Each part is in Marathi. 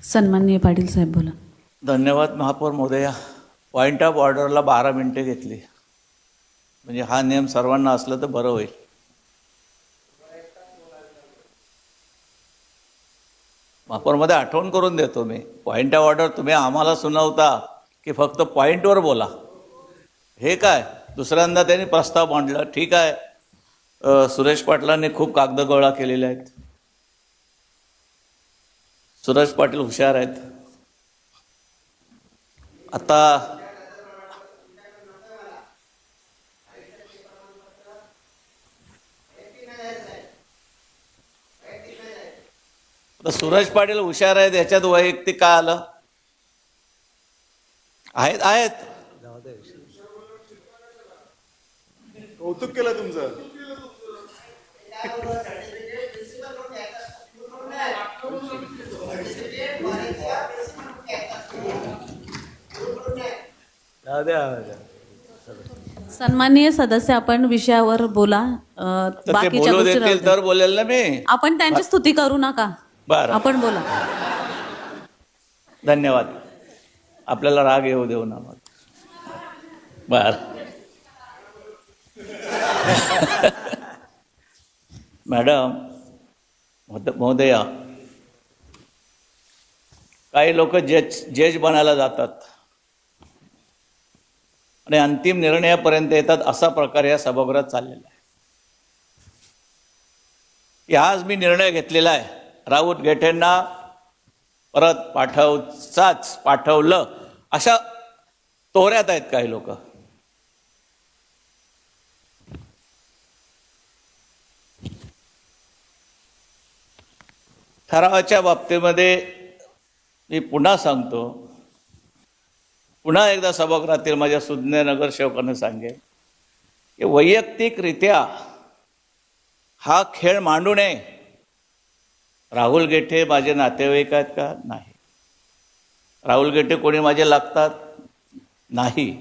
सन्माननीय पाटील साहेब बोला. धन्यवाद महापौर महोदया. पॉईंट ऑफ ऑर्डरला 12 मिनिटे घेतली, म्हणजे हा नियम सर्वांना असला तर बरं होईल. महापौरमध्ये आठवण करून देतो मी, पॉईंट ऑफ ऑर्डर तुम्ही आम्हाला सुनावता की फक्त पॉईंटवर बोला. हे काय दुसऱ्यांदा त्यांनी प्रस्ताव मांडला, ठीक आहे. सुरेश पाटलांनी खूप कागद गोळा केलेले आहेत. सुरेश पाटील हुशार आहेत. आता सुरेश पाटील हुशार आहेत, याच्यात वैयक्तिक काय आलं? आहेत कौतुक केलं तुमचं. सन्माननीय सदस्य, आपण विषयावर बोला. बाकीच्या बोलू गोष्टी राहू देतील द्या. तर बोलेल ना मी. आपण त्यांची स्तुती करू नका. बरं, आपण बोला. धन्यवाद. आपल्याला राग येऊ देऊ ना मग. बर मॅडम महोदया, काही लोक जज बनायला जातात आणि अंतिम निर्णयापर्यंत येतात. असा प्रकार या सभागृहात चाललेला आहे. की आज मी निर्णय घेतलेला आहे, राऊत गेठेंना परत पाठवलं, अशा तोऱ्यात आहेत काही लोक. ठरावाच्या बाबतीमध्ये मी पुन्हा सांगतो, पुन्हा एकदा सभागृहातील माझ्या सुज्ञ नगरसेवकांना सांगेन की वैयक्तिकरित्या हा खेळ मांडू नये. राहुल गेठे माझे नातेवाईक आहेत का? नाही. राहुल गेठे कोणी माझे लागतात? नाही.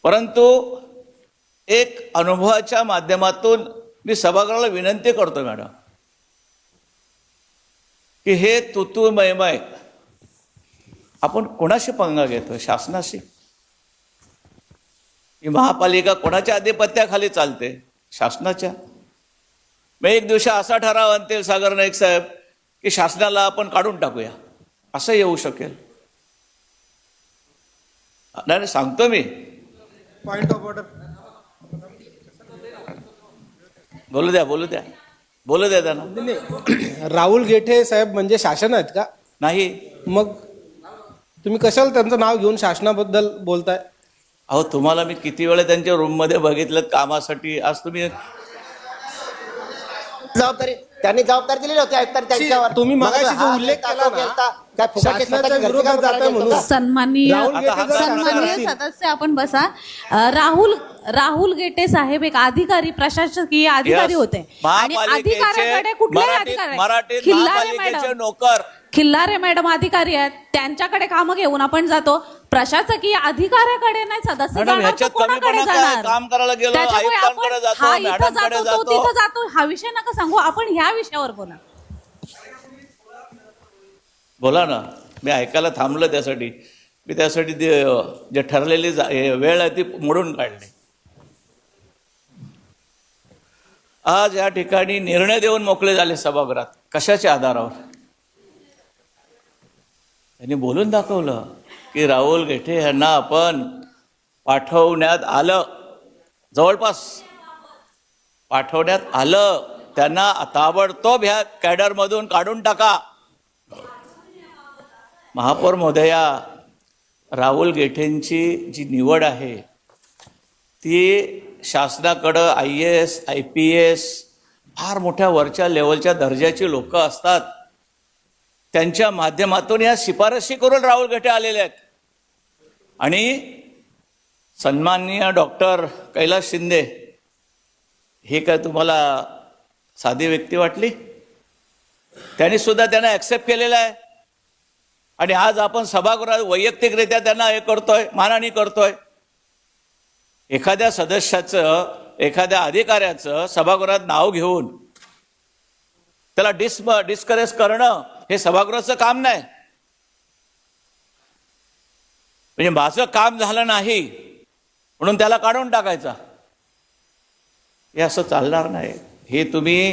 परंतु एक अनुभवाच्या माध्यमातून मी सभागृहाला विनंती करतो मॅडम, की हे तुतू मयमय आपण कोणाशी पंगा घेतोय? शासनाशी. ही महापालिका कोणाच्या आधिपत्याखाली चालते? शासनाच्या. मग एक दिवशी असा ठराव आणतील सागर नाईक साहेब की शासनाला आपण काढून टाकूया, असं येऊ शकेल? नाही, सांगतो मी. Point of order. बोलू द्या त्यांना. राहुल गेठे साहेब म्हणजे शासन आहेत का? नाही. मग तुम्ही कशाला त्यांचं नाव घेऊन शासनाबद्दल बोलताय? अहो, तुम्हाला मी किती वेळा त्यांच्या रूममध्ये बघितलं कामासाठी. आज तुम्ही जबाबदारी त्यांनी जबाबदारी दिलेली होती आयुक्तांनी त्यांच्यावर. तुम्ही मगाशी जो उल्लेख केला ना, शासनाच्या विरोधात जाताय म्हणून. सन्माननीय राहुल गेठे जर शासनात सन्माननीय असतील- सदस्य, आपण बसा. राहुल गेटे साहेब एक अधिकारी, प्रशासकीय अधिकारी होते आणि अधिकाऱ्याकडे कुठल्याही अधिकारी मराठीत खिल्लारे महापालिकेचे मॅडम, नोकर खिल्लारे मॅडम अधिकारी आहेत, त्यांच्याकडे कामं घेऊन आपण जातो. प्रशासकीय अधिकाऱ्याकडे नाही सदस्य मॅडम, जाणार तर ह्याच्यात कोणाकडे कमीपणा काय? जाणार? काम करायला गेलो, त्याच्यामुळे आयुक्तांकडे आपण जातो, हा इथं मॅडमकडे जातो, तो जातो. तिथं जातो, हा विषय नका सांगू. आपण ह्या विषयावर बोला ना. मी ऐकायला थांबलो त्यासाठी. मी त्यासाठी जे ठरलेली वेळ आहे ती मोडून काढली. आज या ठिकाणी निर्णय देऊन मोकळे झाले सभागृहात. कशाच्या आधारावर? त्यांनी बोलून दाखवलं की राहुल गेठे यांना आपण पाठवण्यात आलं, जवळपास पाठवण्यात आलं. त्यांना ताबडतोब ह्या कॅडरमधून काढून टाका. महापौर महोदया, राहुल गेठेंची जी निवड आहे ती शासनाकडं IAS IPS फार मोठ्या वरच्या लेवलच्या दर्जाची लोक असतात. त्यांच्या माध्यमातून या शिफारशी करून राहुल गेठे आलेले आहेत. आणि सन्माननीय डॉक्टर कैलास शिंदे हे काय तुम्हाला साधी व्यक्ती वाटली? त्यांनी सुद्धा त्यांना ॲक्सेप्ट केलेलं आहे. आणि आज आपण सभागृहात वैयक्तिकरित्या त्यांना हे करतोय, मानहानी करतोय. एखाद्या सदस्याचं, एखाद्या अधिकाऱ्याचं सभागृहात नाव घेऊन त्याला डिस्करेज करणं हे सभागृहाचं काम नाही. म्हणजे माझं काम झालं नाही म्हणून त्याला काढून टाकायचा, हे असं चालणार नाही. हे तुम्ही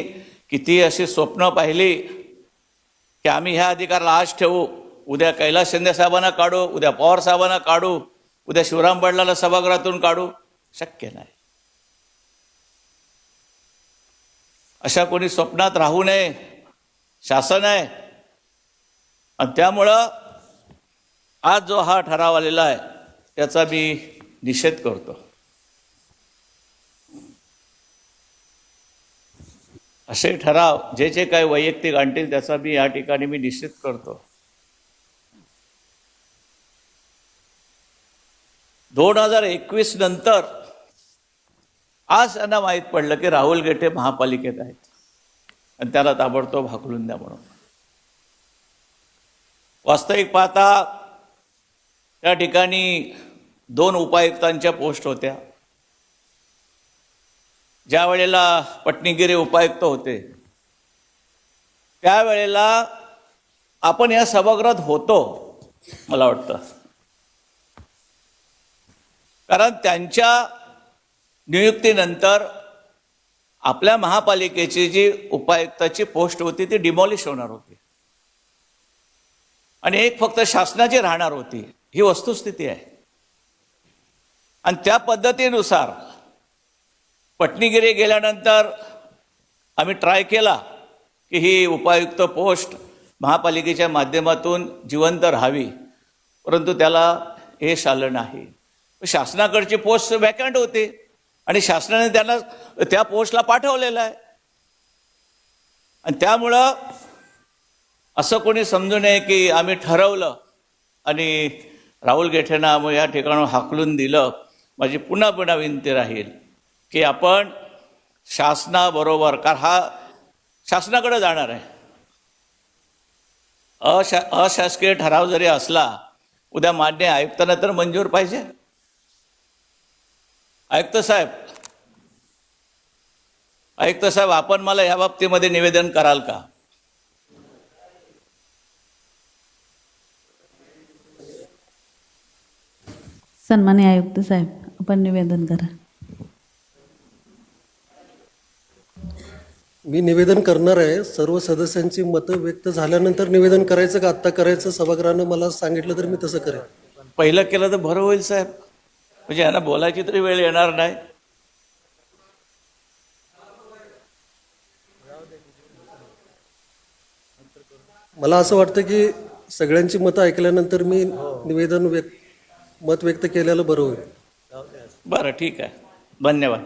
किती अशी स्वप्न पाहिली की आम्ही ह्या अधिकाराला आज ठेवू, उद्या कैलास शिंदे साहेबांना काढू, उद्या पवार साहेबांना काढू, उद्या शिवराम बडलाला सभागृहातून काढू, शक्य नाही. अशा कोणी स्वप्नात राहू नये, शासन आहे. आणि त्यामुळं आज जो हा ठराव आलेला आहे त्याचा मी निषेध करतो. असे ठराव जे जे काही वैयक्तिक आणतील त्याचा मी या ठिकाणी मी निषेध करतो. 2021 नंतर आज त्यांना माहीत पडलं की राहुल गेटे महापालिकेत आहेत आणि त्याला ताबडतोब हाकलून द्या म्हणून. वास्तविक पाहता त्या ठिकाणी 2 उपायुक्तांच्या पोस्ट होत्या. ज्या वेळेला पटणीगिरी उपायुक्त होते त्यावेळेला आपण या सभागृहात होतो मला वाटतं, कारण त्यांच्या नियुक्तीनंतर आपल्या महापालिकेची जी उपायुक्ताची पोस्ट होती ती डिमॉलिश होणार होती आणि एक फक्त शासनाची राहणार होती. ही वस्तुस्थिती आहे. आणि त्या पद्धतीनुसार पटणीगिरी गेल्यानंतर आम्ही ट्राय केला की ही उपायुक्त पोस्ट महापालिकेच्या माध्यमातून जिवंत राहावी, परंतु त्याला यश आलं नाही. शासनाकडची पोस्ट वॅकंट होती आणि शासनाने त्यांना त्या पोस्टला पाठवलेलं आहे. आणि त्यामुळं असं कोणी समजू नये की आम्ही ठरवलं आणि राहुल गेठेंना आम्ही या ठिकाणावर हाकलून दिलं. माझी पुन्हा पुन्हा विनंती राहील की आपण शासनाबरोबर, कारण हा शासनाकडे जाणार आहे. अशासकीय ठराव जरी असला उद्या मान्य आयुक्तांना तर मंजूर पाहिजे. आयुक्त साहेब आपण मला या बाबतीमध्ये निवेदन कराल का? सन्माननीय आयुक्त साहेब, आपण निवेदन करा. मी निवेदन करणार आहे. सर्व सदस्यांची मतं व्यक्त झाल्यानंतर निवेदन करायचं का आत्ता करायचं? सभागृहानं मला सांगितलं तर मी तसं करेन. पहिलं केलं तर बरं होईल साहेब, म्हणजे यांना बोलायची तरी वेळ येणार नाही. मला असं वाटतं की सगळ्यांची मतं ऐकल्यानंतर मी निवेदन मत व्यक्त केलेलं बरं होईल. बरं, ठीक आहे, धन्यवाद.